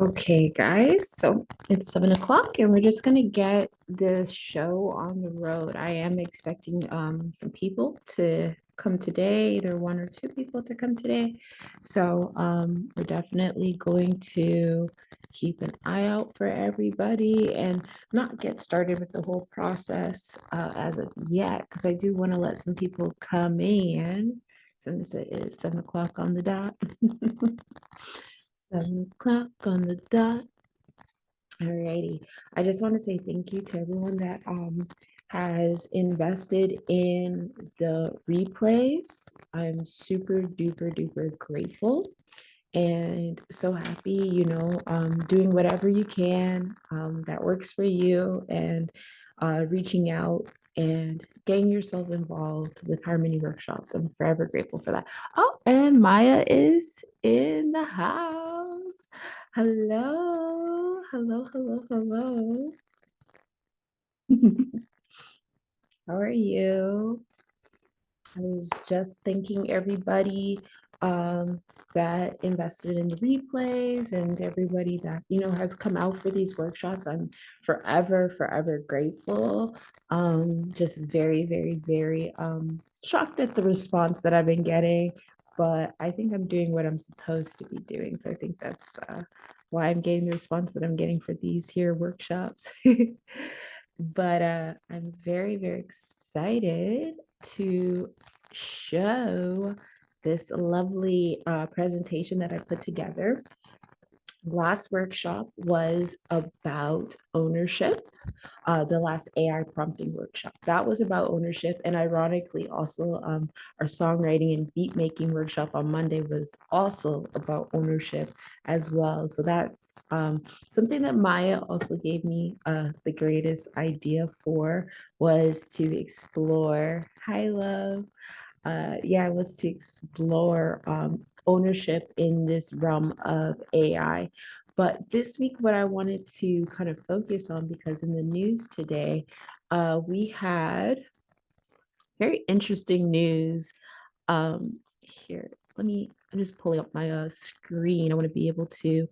Okay, guys, so it's 7 o'clock and we're just gonna get this show on the road. I am expecting some people to come today, either one or two people to come today. So we're definitely going to keep an eye out for everybody and not get started with the whole process as of yet, because I do want to let some people come in since it is 7 o'clock on the dot. 7 o'clock on the dot. Alrighty. I just want to say thank you to everyone that has invested in the replays. I'm super duper duper grateful and so happy, doing whatever you can that works for you and reaching out and getting yourself involved with Harmony Workshops. I'm forever grateful for that. Oh, and Maya is in the house. Hello, hello, hello, hello. How are you? I was just thanking everybody um, that invested in the replays and everybody that, has come out for these workshops. I'm forever, forever grateful. Just very, very, very shocked at the response that I've been getting, but I think I'm doing what I'm supposed to be doing. So I think that's why I'm getting the response that I'm getting for these here workshops. But I'm very, very excited to show this lovely presentation that I put together. Last workshop was about ownership. The last AI prompting workshop that was about ownership, and ironically, also our songwriting and beat making workshop on Monday was also about ownership as well. So that's something that Maya also gave me the greatest idea for was to explore. Hi, love. Yeah, was to explore ownership in this realm of AI. But this week, what I wanted to kind of focus on, because in the news today, we had very interesting news. Here, I'm just pulling up my screen. I want to be able to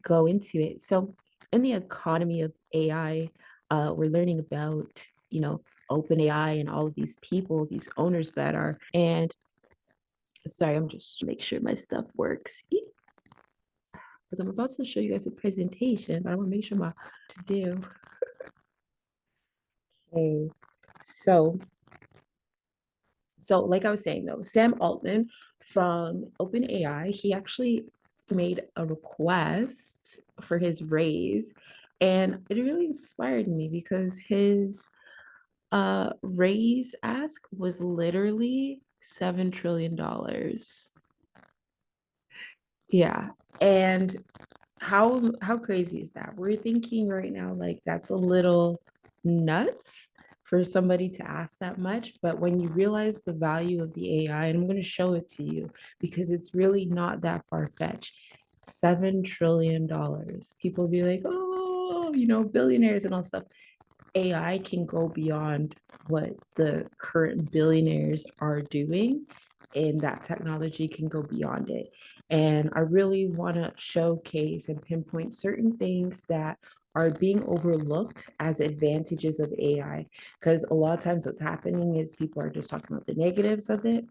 go into it. So, in the economy of AI, we're learning about, open AI and all of these people, these owners that are, and sorry, I'm just make sure my stuff works. Because I'm about to show you guys a presentation, but I want to make sure my to do. Okay, so like I was saying though, Sam Altman from OpenAI, he actually made a request for his raise, and it really inspired me because his raise ask was literally $7 trillion. Yeah. And how crazy is that? We're thinking right now like that's a little nuts for somebody to ask that much, but when you realize the value of the AI, and I'm going to show it to you because it's really not that far-fetched. $7 trillion. People be like, oh, billionaires and all stuff. AI can go beyond what the current billionaires are doing, and that technology can go beyond it. And I really want to showcase and pinpoint certain things that are being overlooked as advantages of AI. Because a lot of times what's happening is people are just talking about the negatives of it.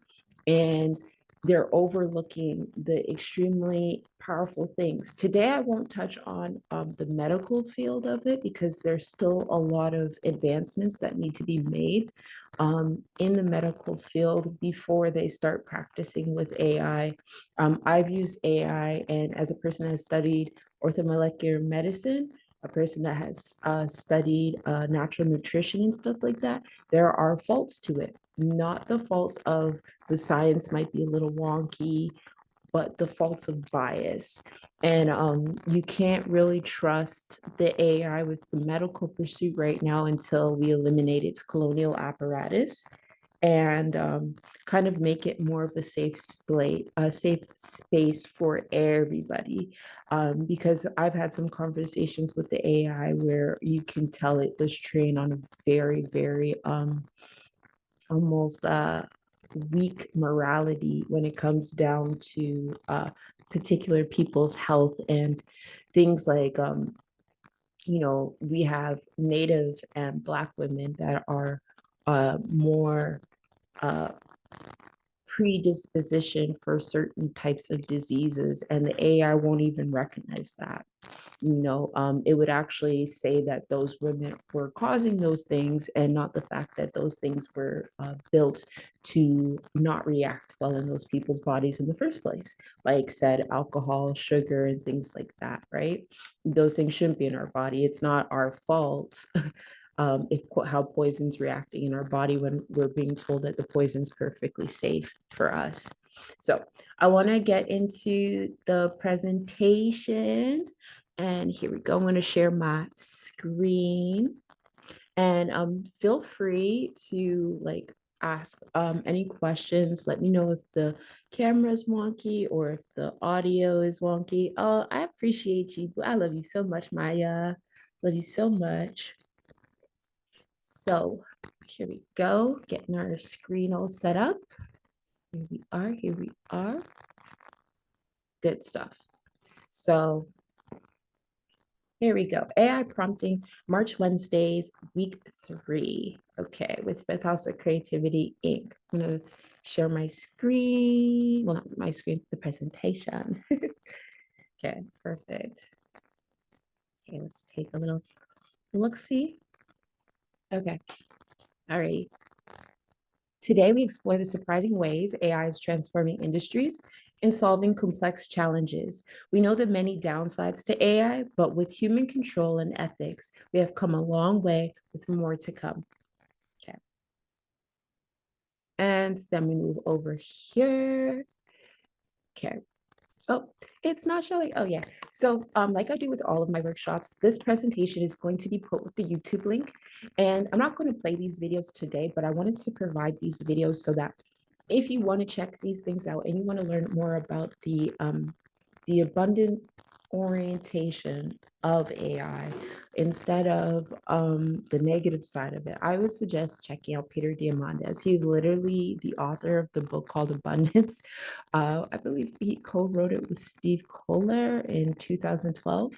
And they're overlooking the extremely powerful things. Today, I won't touch on the medical field of it because there's still a lot of advancements that need to be made in the medical field before they start practicing with AI. I've used AI, and as a person that has studied orthomolecular medicine, a person that has studied natural nutrition and stuff like that, there are faults to it. Not the faults of the science might be a little wonky, but the faults of bias. And you can't really trust the AI with the medical pursuit right now until we eliminate its colonial apparatus and kind of make it more of a safe space for everybody. Because I've had some conversations with the AI where you can tell it was trained on a very, very almost weak morality when it comes down to particular people's health and things like, we have Native and Black women that are more uh, predisposition for certain types of diseases, and the AI won't even recognize that. It would actually say that those women were causing those things and not the fact that those things were built to not react well in those people's bodies in the first place. Like said, alcohol, sugar, and things like that, right? Those things shouldn't be in our body. It's not our fault if how poison's reacting in our body when we're being told that the poison's perfectly safe for us. So I want to get into the presentation. And here we go. I'm going to share my screen. And feel free to ask any questions. Let me know if the camera's wonky or if the audio is wonky. Oh, I appreciate you. I love you so much, Maya. Love you so much. So here we go, getting our screen all set up. Here we are, here we are. Good stuff. So here we go. AI prompting, March Wednesdays, week 3. Okay, with Fifth House of Creativity, Inc. I'm gonna share my screen. Well, not my screen, the presentation. Okay, perfect. Okay, let's take a little look-see. Okay, all right. Today, we explore the surprising ways AI is transforming industries and solving complex challenges. We know the many downsides to AI, but with human control and ethics, we have come a long way with more to come. Okay. And then we move over here. Okay. Oh, it's not showing. Oh, yeah. So, like I do with all of my workshops, this presentation is going to be put with the YouTube link. And I'm not going to play these videos today, but I wanted to provide these videos so that if you want to check these things out and you want to learn more about the abundant orientation of AI instead of the negative side of it, I would suggest checking out Peter Diamandis. He's literally the author of the book called Abundance. I believe he co-wrote it with Steve Kohler in 2012.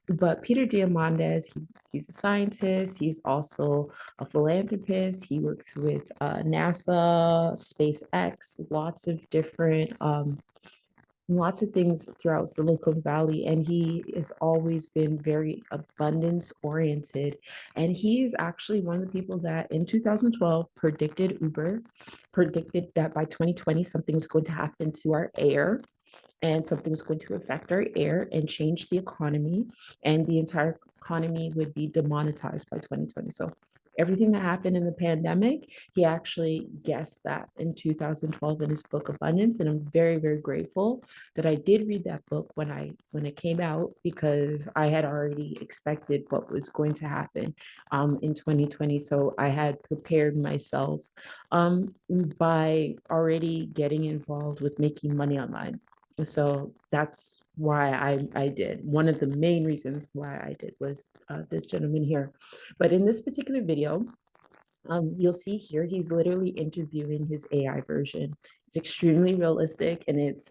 But Peter Diamandis, he's a scientist. He's also a philanthropist. He works with NASA, SpaceX, lots of things throughout Silicon Valley, and he has always been very abundance oriented. And he is actually one of the people that in 2012 predicted predicted that by 2020 something was going to happen to our air and something was going to affect our air and change the economy, and the entire economy would be demonetized by 2020. So everything that happened in the pandemic, he actually guessed that in 2012 in his book Abundance. And I'm very, very grateful that I did read that book when it came out, because I had already expected what was going to happen in 2020. So I had prepared myself by already getting involved with making money online. So that's why I did. One of the main reasons why I did was this gentleman here. But in this particular video, you'll see here, he's literally interviewing his AI version. It's extremely realistic, and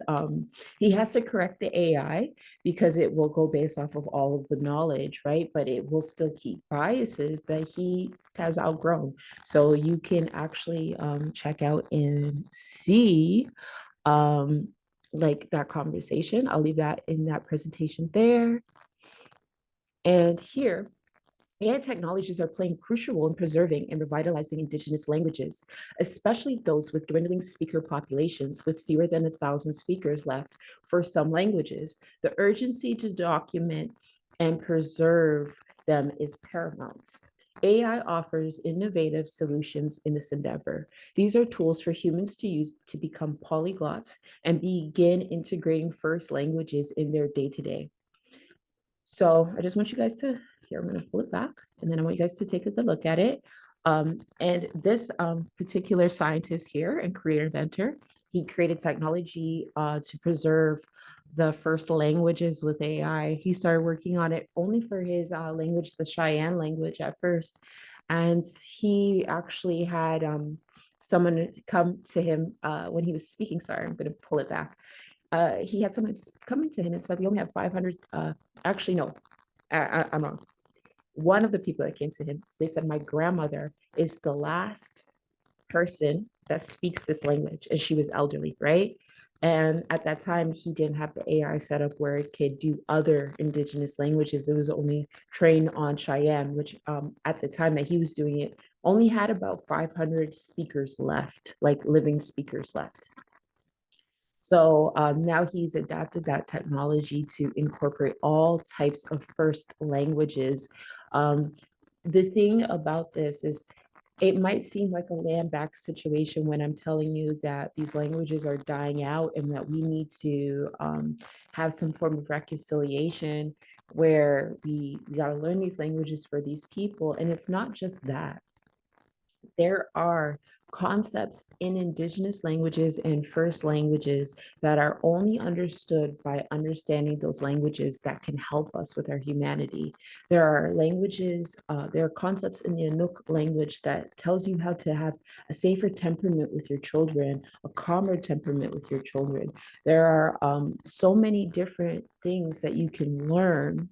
he has to correct the AI because it will go based off of all of the knowledge, right? But it will still keep biases that he has outgrown. So you can actually check out and see like that conversation. I'll leave that in that presentation there. And here, AI technologies are playing a crucial role in preserving and revitalizing Indigenous languages, especially those with dwindling speaker populations with fewer than 1,000 speakers left for some languages. The urgency to document and preserve them is paramount. AI offers innovative solutions in this endeavor. These are tools for humans to use to become polyglots and begin integrating first languages in their day-to-day. So I just want you guys to, here, I'm going to pull it back, and then I want you guys to take a good look at it. And this particular scientist here and creator inventor, he created technology to preserve the first languages with AI. He started working on it only for his language, the Cheyenne language at first. And he actually had someone come to him when he was speaking. Sorry, I'm going to pull it back. he had someone coming to him and said, we only have 500, actually, no, I'm wrong. One of the people that came to him, they said, my grandmother is the last person that speaks this language, and she was elderly, right? And at that time, he didn't have the AI set up where it could do other indigenous languages. It was only trained on Cheyenne, which at the time that he was doing it, only had about 500 speakers left, like living speakers left. So now he's adapted that technology to incorporate all types of first languages. Um, the thing about this is it might seem like a land back situation when I'm telling you that these languages are dying out and that we need to have some form of reconciliation where we got to learn these languages for these people. And it's not just that. There are concepts in indigenous languages and first languages that are only understood by understanding those languages that can help us with our humanity. There are languages, there are concepts in the Inuk language that tells you how to have a safer temperament with your children, a calmer temperament with your children. There are so many different things that you can learn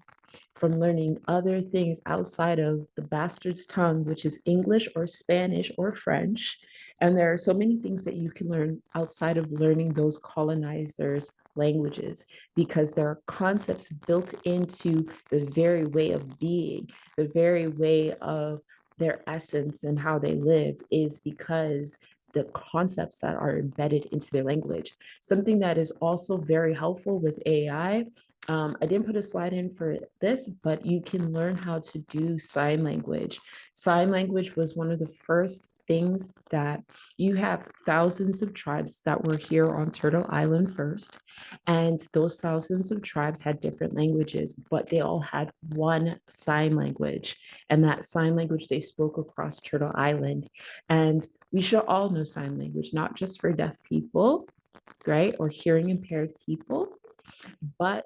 from learning other things outside of the bastard's tongue, which is English or Spanish or French. And there are so many things that you can learn outside of learning those colonizers' languages, because there are concepts built into the very way of being, the very way of their essence and how they live is because the concepts that are embedded into their language. Something that is also very helpful with AI, I didn't put a slide in for this, but you can learn how to do sign language. Sign language was one of the first things that you have thousands of tribes that were here on Turtle Island first. And those thousands of tribes had different languages, but they all had one sign language. And that sign language they spoke across Turtle Island. And we should all know sign language, not just for deaf people, right? Or hearing impaired people, but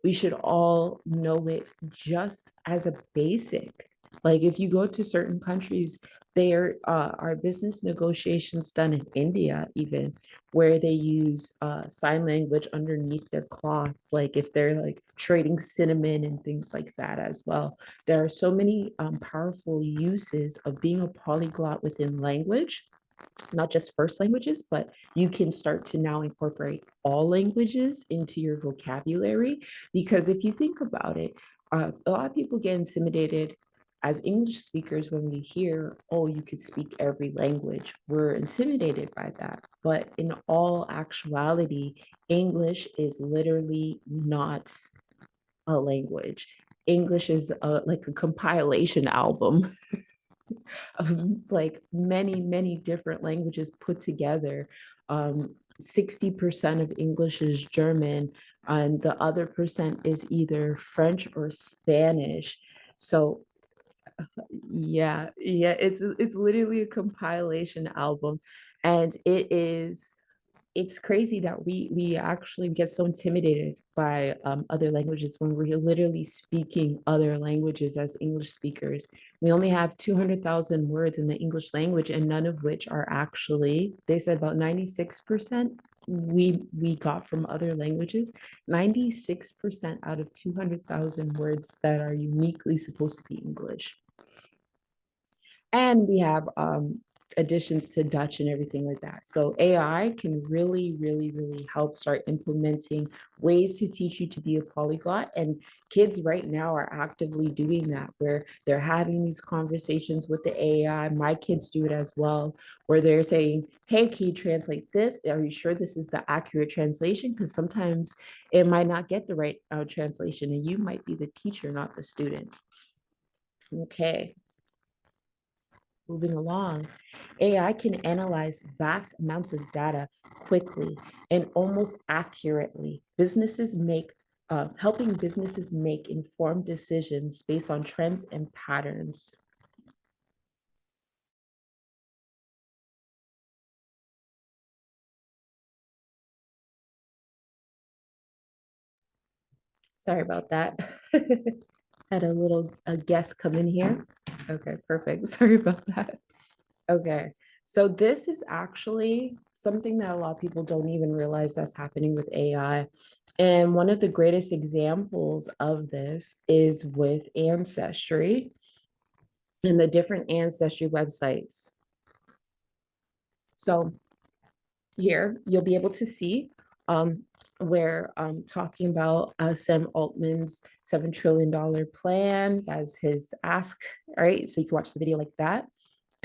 we should all know it just as a basic. Like if you go to certain countries, there are business negotiations done in India, even where they use sign language underneath their cloth, like if they're like trading cinnamon and things like that as well. There are so many powerful uses of being a polyglot within language, not just first languages, but you can start to now incorporate all languages into your vocabulary. Because if you think about it, a lot of people get intimidated as English speakers when we hear, oh, you could speak every language. We're intimidated by that. But in all actuality, English is literally not a language. English is like a compilation album of like many, many different languages put together. 60% of English is German, and the other percent is either French or Spanish. So yeah, it's literally a compilation album, and it's crazy that we actually get so intimidated by other languages when we're literally speaking other languages as English speakers. We only have 200,000 words in the English language, and none of which are actually, they said about 96% we got from other languages. 96% out of 200,000 words that are uniquely supposed to be English. And we have additions to Dutch and everything like that. So AI can really, really, really help start implementing ways to teach you to be a polyglot. And kids right now are actively doing that, where they're having these conversations with the AI. My kids do it as well, where they're saying, hey, can you translate this? Are you sure this is the accurate translation? Because sometimes it might not get the right translation, and you might be the teacher, not the student. Okay. Moving along, AI can analyze vast amounts of data quickly and almost accurately. Helping businesses make informed decisions based on trends and patterns. Sorry about that. Had a little a guest come in here. Okay, perfect. Sorry about that. Okay. So this is actually something that a lot of people don't even realize that's happening with AI. And one of the greatest examples of this is with Ancestry and the different Ancestry websites. So here you'll be able to see where talking about Sam Altman's $7 trillion plan. That's his ask, all right? So you can watch the video like that.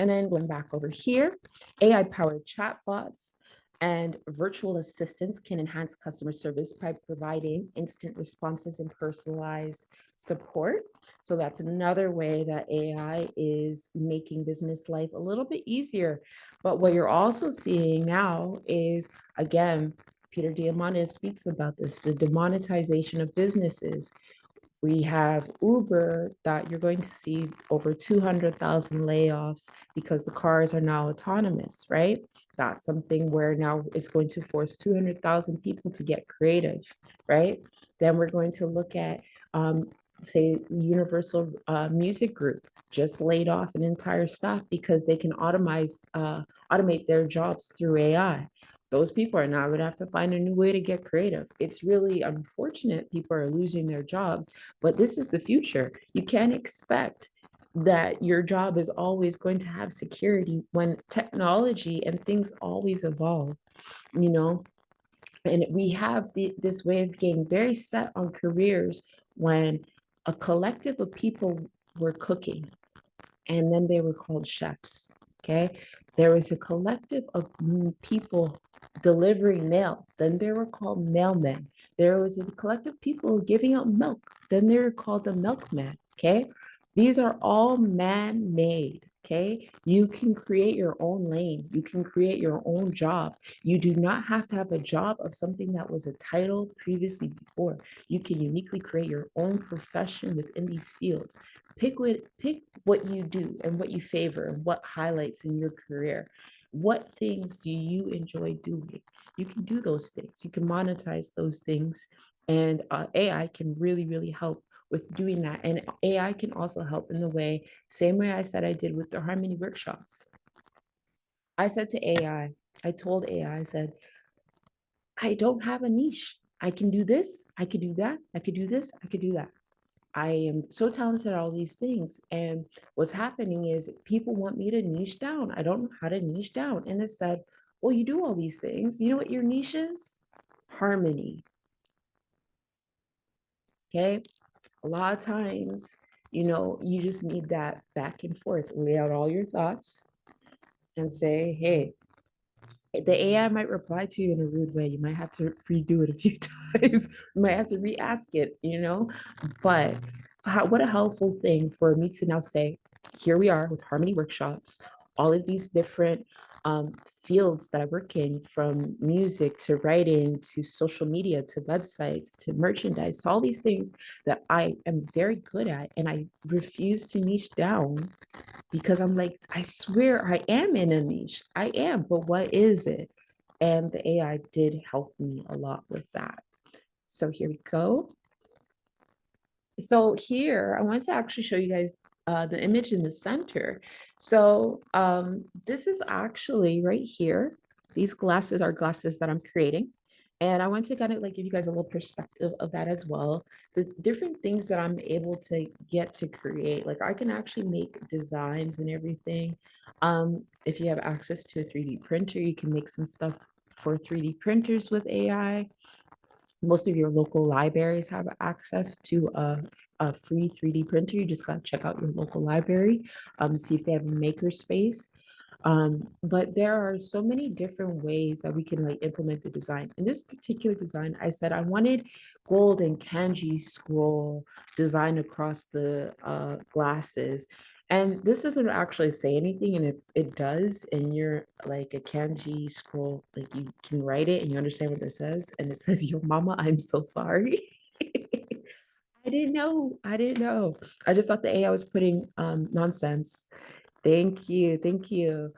And then going back over here, AI-powered chatbots and virtual assistants can enhance customer service by providing instant responses and personalized support. So that's another way that AI is making business life a little bit easier. But what you're also seeing now is, again, Peter Diamandis speaks about this, the demonetization of businesses. We have Uber that you're going to see over 200,000 layoffs because the cars are now autonomous, right? That's something where now it's going to force 200,000 people to get creative, right? Then we're going to look at, say, Universal Music Group just laid off an entire staff because they can automate their jobs through AI. Those people are now going to have to find a new way to get creative. It's really unfortunate people are losing their jobs, but this is the future. You can't expect that your job is always going to have security when technology and things always evolve, you know? And we have this way of getting very set on careers when a collective of people were cooking and then they were called chefs. Okay. There was a collective of people delivering mail, then they were called mailmen. There was a collective of people giving out milk, then they were called the milkmen. Okay. These are all man made. Okay. You can create your own lane, you can create your own job. You do not have to have a job of something that was a title previously before. You can uniquely create your own profession within these fields. Pick what you do and what you favor and what highlights in your career. What things do you enjoy doing? You can do those things. You can monetize those things, and AI can really, really help with doing that. And AI can also help in the way, same way I said I did with the Harmony workshops. I said to AI, I told AI, I said, I don't have a niche. I can do this, I could do that, I could do this, I could do that. I am so talented at all these things. And what's happening is people want me to niche down. I don't know how to niche down. And it said, well, you do all these things. You know what your niche is? Harmony. Okay. A lot of times, you just need that back and forth. Lay out all your thoughts and say, hey, the AI might reply to you in a rude way. You might have to redo it a few times. You might have to re-ask it. But what a helpful thing for me to now say, here we are with Harmony Workshops, all of these different fields that I work in, from music to writing to social media to websites to merchandise, to all these things that I am very good at, and I refuse to niche down because I'm like, I swear I am in a niche. I am, but what is it? And the AI did help me a lot with that. So here we go. So here, I want to actually show you guys the image in the center. So this is actually right here. These glasses are glasses that I'm creating. And I want to kind of like give you guys a little perspective of that as well. The different things that I'm able to get to create, like I can actually make designs and everything. If you have access to a 3D printer, you can make some stuff for 3D printers with AI. Most of your local libraries have access to a free 3D printer. You just got to check out your local library, see if they have a maker space. But there are so many different ways that we can like implement the design. In this particular design, I said I wanted gold and kanji scroll design across the glasses. And this doesn't actually say anything, and if it does, and you're like a kanji scroll, like you can write it and you understand what it says, and it says, "Your mama, I'm so sorry." I didn't know. I didn't know. I just thought the AI was putting nonsense. Thank you. Thank you.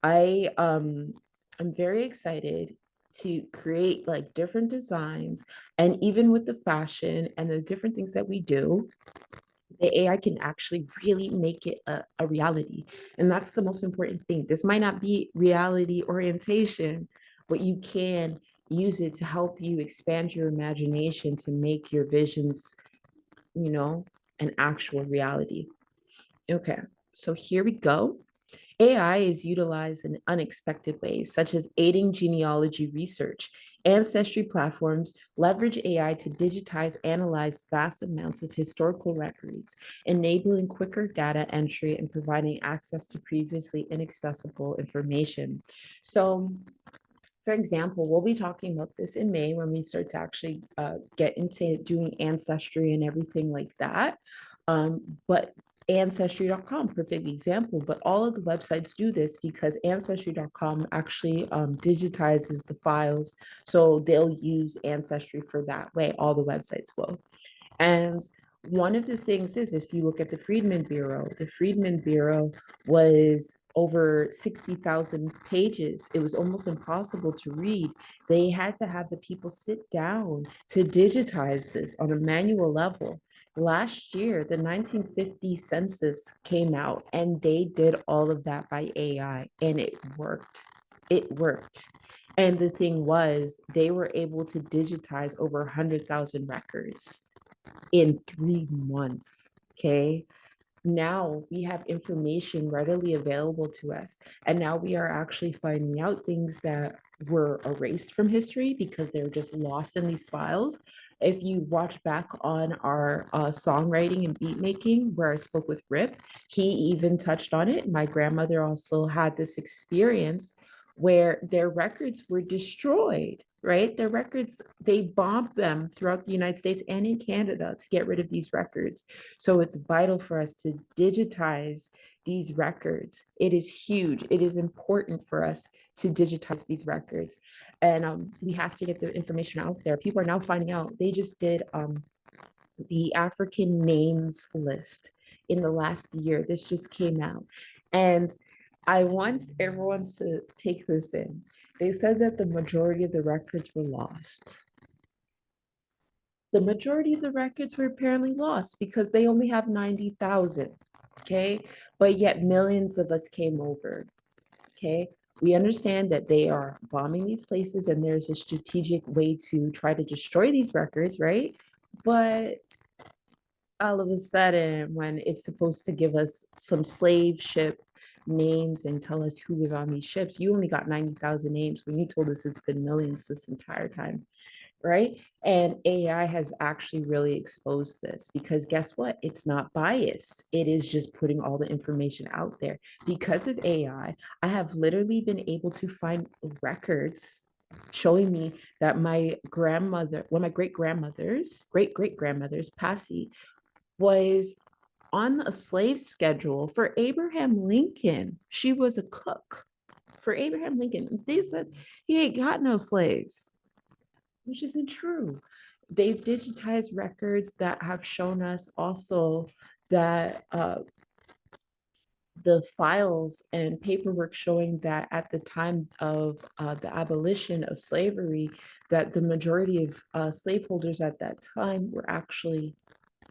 I'm very excited to create like different designs, and even with the fashion and the different things that we do, the AI can actually really make it a reality. And that's the most important thing. This might not be reality orientation, but you can use it to help you expand your imagination to make your visions, you know, an actual reality. Okay, so here we go. AI is utilized in unexpected ways, such as aiding genealogy research. Ancestry platforms leverage AI to digitize, analyze vast amounts of historical records, enabling quicker data entry and providing access to previously inaccessible information. So, for example, we'll be talking about this in May when we start to actually get into doing ancestry and everything like that. But ancestry.com, perfect example, but all of the websites do this because ancestry.com actually digitizes the files. So they'll use ancestry for that way, all the websites will. And one of the things is, if you look at the Freedmen Bureau was over 60,000 pages. It was almost impossible to read. They had to have the people sit down to digitize this on a manual level. Last year, the 1950 census came out and they did all of that by AI and it worked. It worked. And the thing was, they were able to digitize over 100,000 records in 3 months. Okay. Now we have information readily available to us. And now we are actually finding out things that were erased from history because they were just lost in these files. If you watch back on our songwriting and beat making, where I spoke with Rip, he even touched on it. My grandmother also had this experience where their records were destroyed, right? Their records, they bombed them throughout the United States and in Canada to get rid of these records. So it's vital for us to digitize these records. It is huge. It is important for us to digitize these records. And we have to get the information out there. People are now finding out. They just did the African names list in the last year. This just came out. And I want everyone to take this in. They said that the majority of the records were lost. The majority of the records were apparently lost because they only have 90,000. Okay. But yet millions of us came over. Okay. We understand that they are bombing these places and there's a strategic way to try to destroy these records, right? But all of a sudden, when it's supposed to give us some slave ship names and tell us who was on these ships, you only got 90,000 names when you told us it's been millions this entire time, right? And AI has actually really exposed this because guess what? It's not biased. It is just putting all the information out there. Because of AI, I have literally been able to find records showing me that my grandmother, one of my great grandmothers, Passy, was on a slave schedule for Abraham Lincoln. She was a cook for Abraham Lincoln. They said he ain't got no slaves, which isn't true. They've digitized records that have shown us also that the files and paperwork showing that at the time of the abolition of slavery, that the majority of slaveholders at that time were actually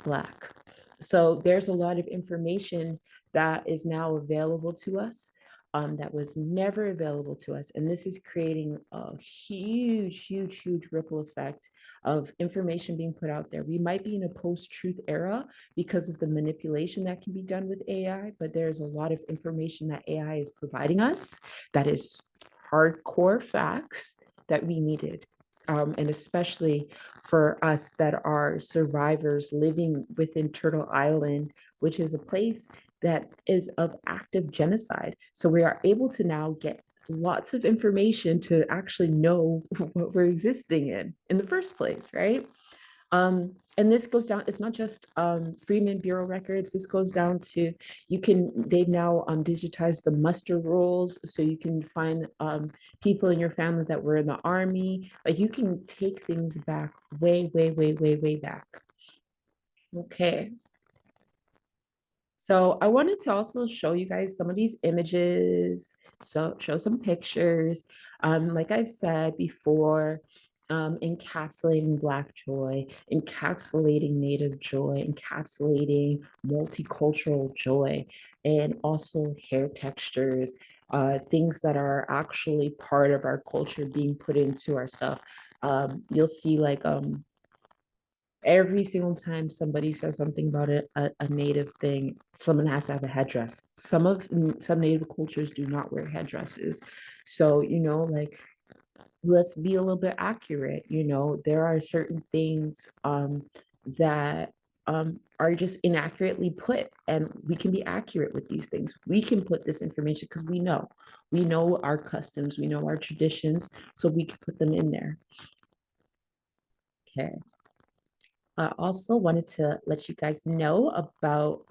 Black. So there's a lot of information that is now available to us that was never available to us. And this is creating a huge, huge, huge ripple effect of information being put out there. We might be in a post-truth era because of the manipulation that can be done with AI, but there's a lot of information that AI is providing us that is hardcore facts that we needed. And especially for us that are survivors living within Turtle Island, which is a place that is of active genocide. So we are able to now get lots of information to actually know what we're existing in the first place, right? And this goes down, it's not just Freedmen Bureau records, this goes down to, they've now digitized the muster rolls, so you can find people in your family that were in the army. Like you can take things back way, way, way, way, way back. Okay. So I wanted to also show you guys some of these images, so show some pictures. Like I've said before, encapsulating Black joy, encapsulating Native joy, encapsulating multicultural joy, and also hair textures, things that are actually part of our culture being put into our stuff. You'll see like every single time somebody says something about a native thing, someone has to have a headdress. Some native cultures do not wear headdresses. So, like let's be a little bit accurate. There are certain things that are just inaccurately put, and we can be accurate with these things. We can put this information because we know our customs, we know our traditions, so we can put them in there. Okay. I also wanted to let you guys know about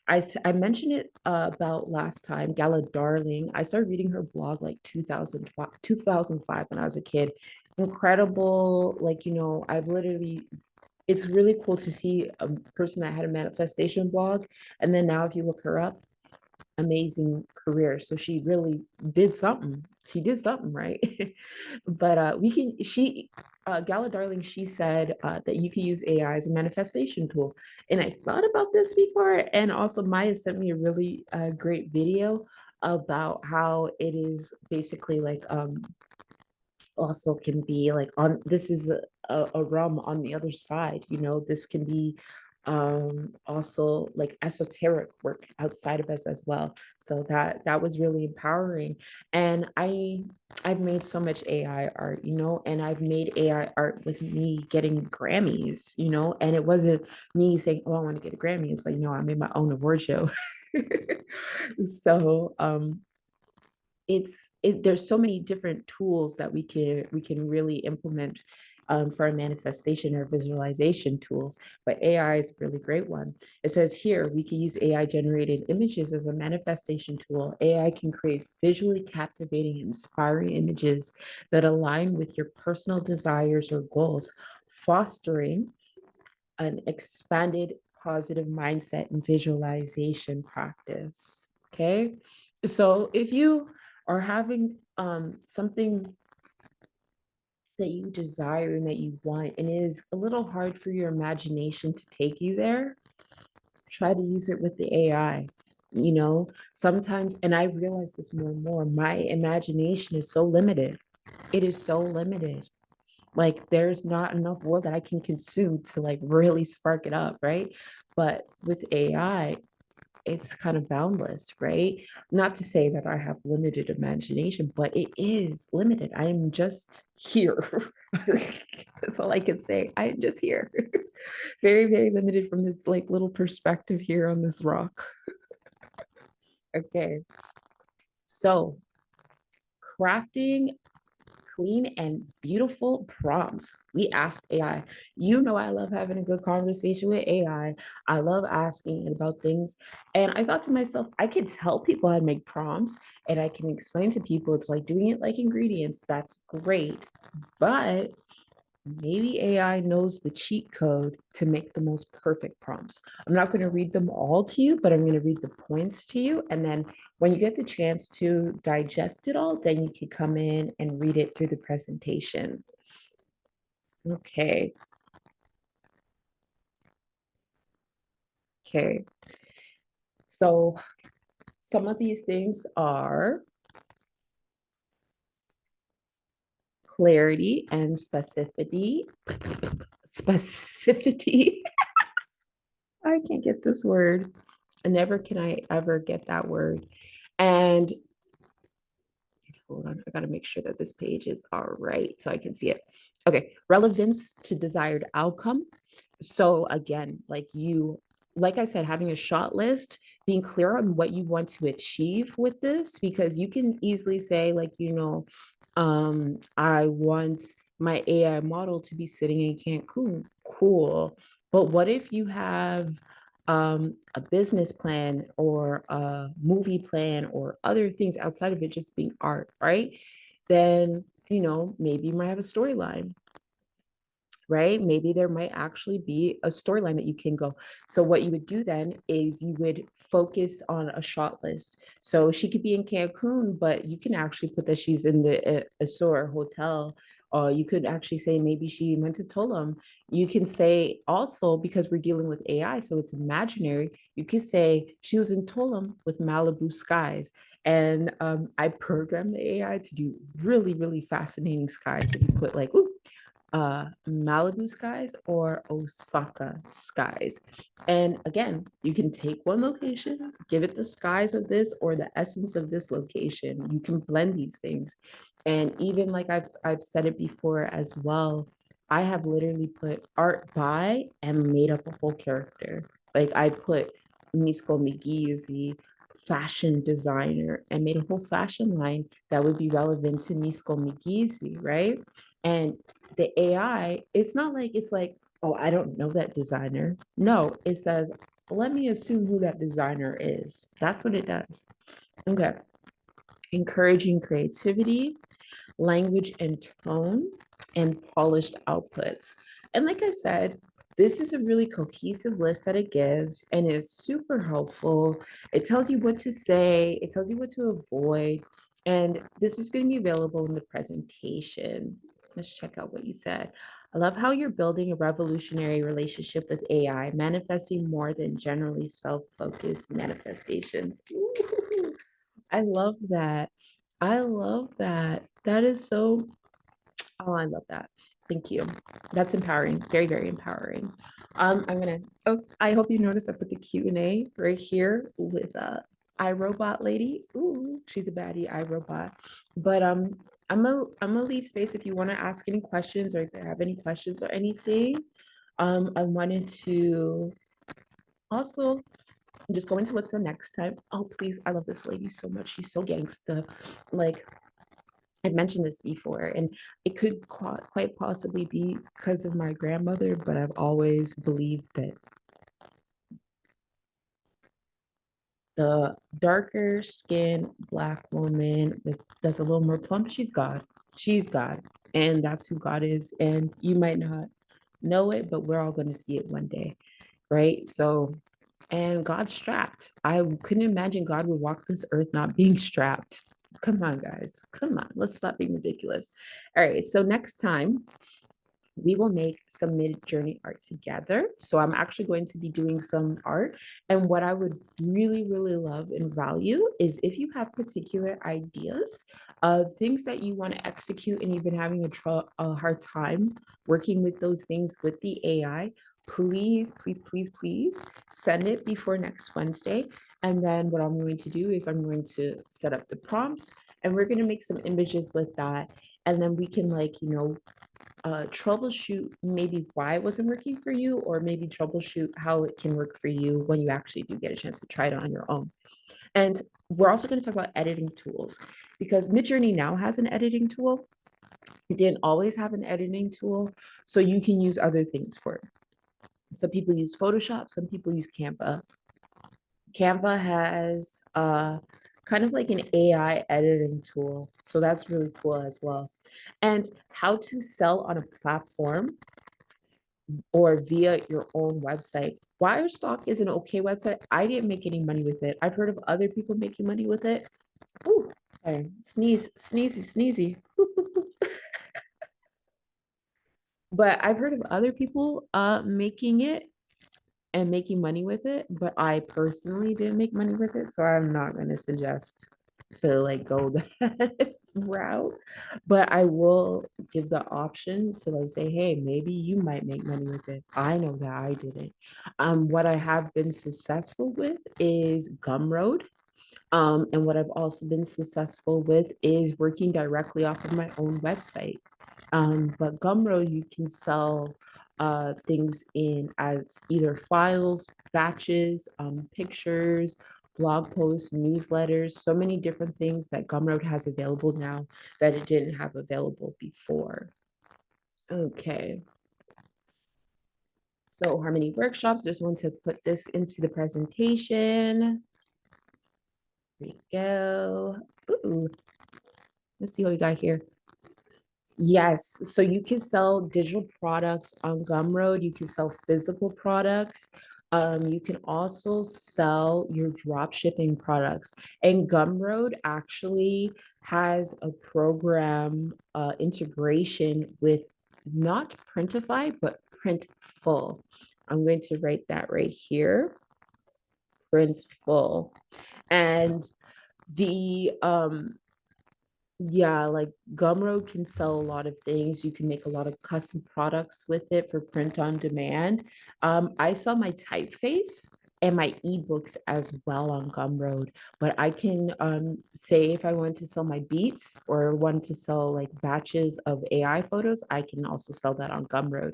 I mentioned it about last time, Gala Darling. I started reading her blog like 2005 when I was a kid. Incredible, like, I've literally it's really cool to see a person that had a manifestation blog. And then now if you look her up, amazing career. So she really did something. She did something, right? But Gala Darling, she said that you can use AI as a manifestation tool. And I thought about this before. And also, Maya sent me a really great video about how it is basically like also can be like on this is a realm on the other side. This can be also like esoteric work outside of us as well. So that was really empowering. And I've made so much AI art, and I've made AI art with me getting Grammys, and it wasn't me saying, oh, I want to get a Grammy. It's like, no, I made my own award show. So there's so many different tools that we can really implement for our manifestation or visualization tools, but AI is a really great one. It says here we can use AI generated images as a manifestation tool. AI can create visually captivating, inspiring images that align with your personal desires or goals, fostering an expanded positive mindset and visualization practice. Okay. So if you are having something that you desire and that you want, and it is a little hard for your imagination to take you there, try to use it with the AI. Sometimes, and I realize this more and more, my imagination is so limited. It is so limited. Like there's not enough world that I can consume to like really spark it up, right? But with AI, it's kind of boundless, right? Not to say that I have limited imagination, but it is limited. I am just here. That's all I can say. I am just here. Very, very limited from this like little perspective here on this rock. Okay. So crafting clean and beautiful prompts. We asked AI. I love having a good conversation with AI. I love asking about things. And I thought to myself, I could tell people how to make prompts and I can explain to people it's like doing it like ingredients. That's great. But maybe AI knows the cheat code to make the most perfect prompts. I'm not going to read them all to you, but I'm going to read the points to you. And then when you get the chance to digest it all, then you can come in and read it through the presentation. Okay. Okay. So some of these things are clarity and specificity. Specificity. I can't get this word. Never can I ever get that word. And hold on, I gotta make sure that this page is all right so I can see it. Okay, relevance to desired outcome. So again, like I said, having a shot list, being clear on what you want to achieve with this, because you can easily say, like, I want my AI model to be sitting in Cancun. Cool. But what if you have a business plan or a movie plan or other things outside of it just being art, right? Then, maybe you might have a storyline, right? Maybe there might actually be a storyline that you can go. So what you would do then is you would focus on a shot list. So she could be in Cancun, but you can actually put that she's in the Azure hotel You could actually say maybe she went to Tulum. You can say also, because we're dealing with AI, so it's imaginary, you could say she was in Tulum with Malibu skies. And I programmed the AI to do really, really fascinating skies. If you put like, ooh, Malibu skies or Osaka skies. And again, you can take one location, give it the skies of this or the essence of this location. You can blend these things. And even like I've said it before as well, I have literally put art by and made up a whole character. Like I put Misko McGee, fashion designer, and made a whole fashion line that would be relevant to Misko McGee, right? And the AI, it's not like it's like, oh, I don't know that designer. No, it says, let me assume who that designer is. That's what it does. Okay. Encouraging creativity, language and tone, and polished outputs. And like I said, this is a really cohesive list that it gives and is super helpful. It tells you what to say, it tells you what to avoid. And this is going to be available in the presentation. Let's check out what you said. I love how you're building a revolutionary relationship with AI, manifesting more than generally self focused manifestations. Ooh, I love that. I love that. That is so, oh, I love that. Thank you. That's empowering. Very, very empowering. I'm gonna, oh, I hope you noticed I put the Q&A right here with iRobot lady. Ooh, she's a baddie, iRobot. But I'm gonna leave space if you want to ask any questions or if you have any questions or anything. I wanted to also just go into what's the next time. Oh, please, I love this lady so much. She's so gangsta. Like, I've mentioned this before, and it could quite possibly be because of my grandmother, but I've always believed that the darker skinned Black woman with that's a little more plump, she's God. She's God. And that's who God is. And you might not know it, but we're all going to see it one day. Right. So, and God's strapped. I couldn't imagine God would walk this earth not being strapped. Come on, guys. Come on. Let's stop being ridiculous. All right. So, next time, we will make some mid-journey art together. So I'm actually going to be doing some art. And what I would really, really love and value is if you have particular ideas of things that you want to execute and you've been having a hard time working with those things with the AI, please, please, please, please send it before next Wednesday. And then what I'm going to do is I'm going to set up the prompts and we're going to make some images with that. And then we can like, troubleshoot maybe why it wasn't working for you, or maybe troubleshoot how it can work for you when you actually do get a chance to try it on your own. And we're also going to talk about editing tools because Midjourney now has an editing tool. It didn't always have an editing tool, so you can use other things for it. Some people use Photoshop, some people use Canva. Canva has kind of like an AI editing tool, so that's really cool as well. And how to sell on a platform or via your own website. Wirestock is an okay website. I didn't make any money with it. I've heard of other people making money with it. Ooh, sorry. Sneeze, sneezy, sneezy. But I've heard of other people making it and making money with it, but I personally didn't make money with it, so I'm not going to suggest to like go that route. But I will give the option to like say, hey, maybe you might make money with it. I know that I didn't. What I have been successful with is Gumroad. And what I've also been successful with is working directly off of my own website. But Gumroad, you can sell things in as either files, batches, pictures, blog posts, newsletters, so many different things that Gumroad has available now that it didn't have available before. Okay. So Harmony Workshops, just want to put this into the presentation. There we go. Ooh, let's see what we got here. Yes, so you can sell digital products on Gumroad. You can sell physical products. You can also sell your drop shipping products. And Gumroad actually has a program integration with not Printify, but Printful. I'm going to write that right here, Printful. And the yeah, like Gumroad can sell a lot of things. You can make a lot of custom products with it for print on demand. I sell my typeface and my ebooks as well on Gumroad, but I can say if I want to sell my beats or want to sell like batches of AI photos, I can also sell that on Gumroad.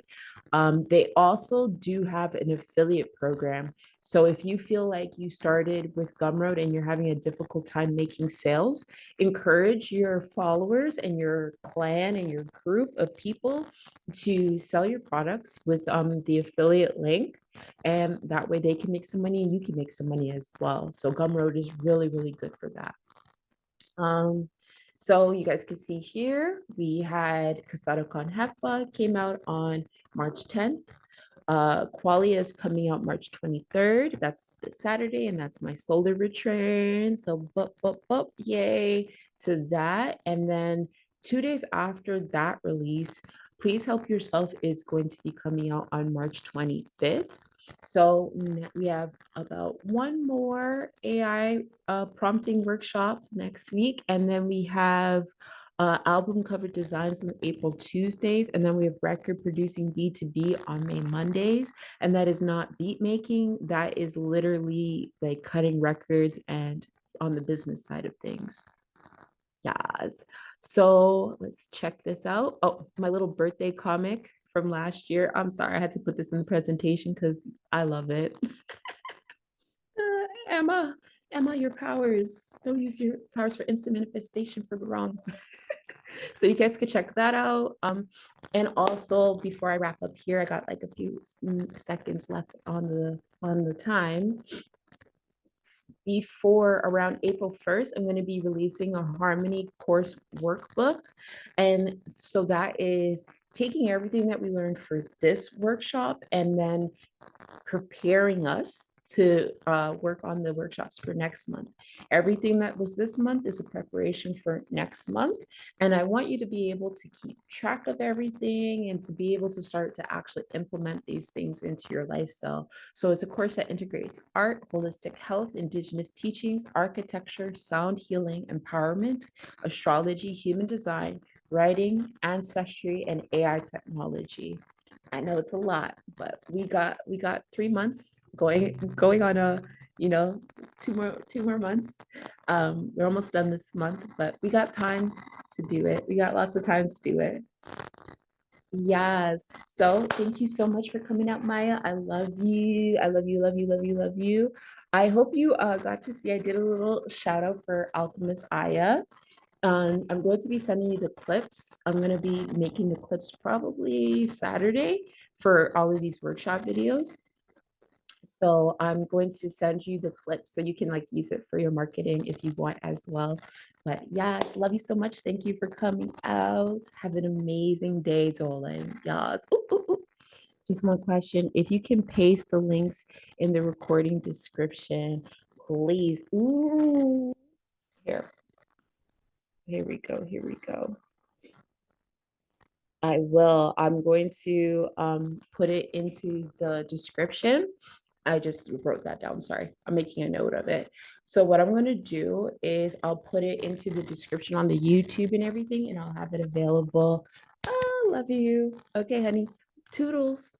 They also do have an affiliate program. So if you feel like you started with Gumroad and you're having a difficult time making sales, encourage your followers and your clan and your group of people to sell your products with the affiliate link, and that way they can make some money and you can make some money as well. So Gumroad is really, really good for that. So you guys can see here, we had Casado con Jefa came out on March 10th. Qualia is coming out March 23rd. That's the Saturday, and that's my solar return. So, yay to that. And then 2 days after that release, Please Help Yourself is going to be coming out on March 25th. So we have about one more AI prompting workshop next week, and then we have album cover designs on April Tuesdays, and then we have record producing B2B on May Mondays. And that is not beat making, that is literally like cutting records and on the business side of things. Yes. So let's check this out. Oh, my little birthday comic from last year. I'm sorry, I had to put this in the presentation because I love it. Emma, Emma, your powers. Don't use your powers for instant manifestation for the wrong. So you guys could check that out. And also before I wrap up here, I got like a few seconds left on the time. Before around April 1st, I'm going to be releasing a Harmony course workbook. And so that is taking everything that we learned for this workshop and then preparing us to work on the workshops for next month. Everything that was this month is a preparation for next month. And I want you to be able to keep track of everything and to be able to start to actually implement these things into your lifestyle. So it's a course that integrates art, holistic health, indigenous teachings, architecture, sound healing, empowerment, astrology, human design, writing, ancestry, and AI technology. I know it's a lot, but we got 3 months going on a, you know, two more months. We're almost done this month, but we got time to do it. We got lots of time to do it. Yes. So thank you so much for coming out, Maya. I love you. I love you, love you, love you, love you. I hope you got to see I did a little shout out for Alchemist Aya. I'm going to be sending you the clips. I'm going to be making the clips probably Saturday for all of these workshop videos. So I'm going to send you the clips so you can like use it for your marketing if you want as well. But yes, love you so much. Thank you for coming out. Have an amazing day, Dolan. Yes. Ooh, ooh, ooh. Just one question. If you can paste the links in the recording description, please. Ooh, here. Here we go. Here we go. I will. I'm going to put it into the description. I just wrote that down. Sorry. I'm making a note of it. So what I'm going to do is I'll put it into the description on the YouTube and everything, and I'll have it available. Oh, love you. Okay, honey. Toodles.